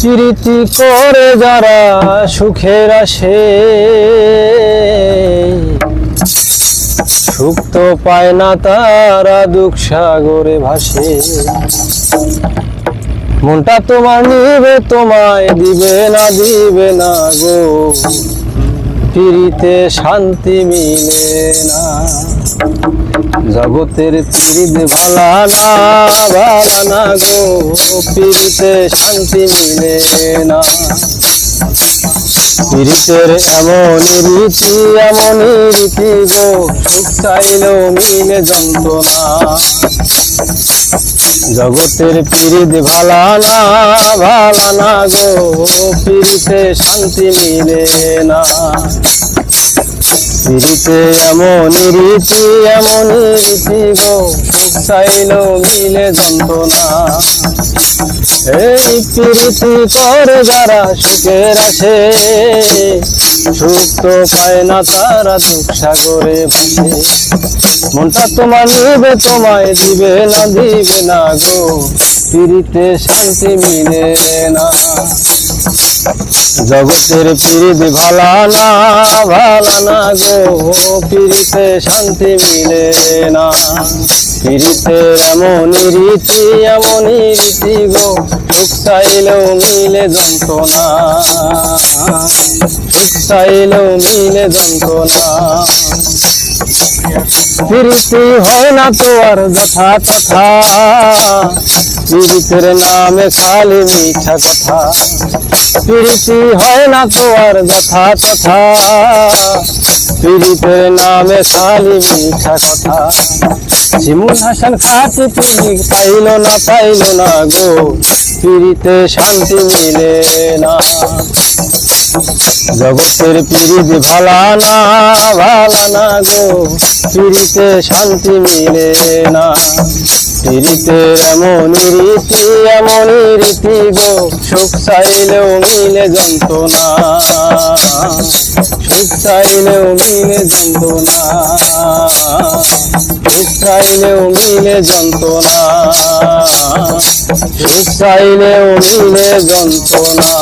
প্রীতি করে যারা সুখের আসে, সুখ তো পায় না তারা দুঃখ সাগরে ভাসে। মনটা তোমার নিবে তোমায় দিবে না গো, পিরিতে শান্তি মিলে না। জগতের পিরিত ভালা না গো, পিরিতে শান্তি মিলে না। পিরিতের এমনই রীতি গো, সুখ চাইলেও মিলে যন্ত্রণা। জগতের পিরিত ভালা না গো, পিরিতে শান্তি মিলে না। পিরিতে এমনই রীতি গো, সুখ চাইলেও মিলে যন্ত্রণা। এই প্রীতি করে যারা সুখের আসে, সুখ তো পায় না তারা দুঃখ সাগরে ভাসে। মনটা তোমার নিবে তোমায় দিবে না গো, পিরিতে শান্তি মিলে না। জগতের পিরিত ভালা না গো, পিরিতে শান্তি মিলে না। পিরিতের এমনই রীতি গো, সুখ চাইলেও মিলে যন্ত্রণা। সুখ চাইলেও মিলে যন্ত্রণা। প্রীতি হয় না তো আর যথা তথা, প্রীতির নামে খালি মিঠা কথা। প্রীতি হয় না তো আর যথা তথা, প্রীতির নামে খালি মিঠা কথা। শিমুল হাসান খাতি প্রেমিক পাইল না গো, পিরিতে শান্তি মিলে না। জগতের পিরিত ভালা না গো, পিরিতে শান্তি মিলে না। পিরিতের এমনই রীতি গো, সুখ চাইলেও মিলে যন্ত্রণা। সুখ চাইলেও মিলে যন্ত্রণা। সুখ চাইলেও মিলে যন্ত্রণা। সুখ চাইলেও মিলে যন্ত্রণা।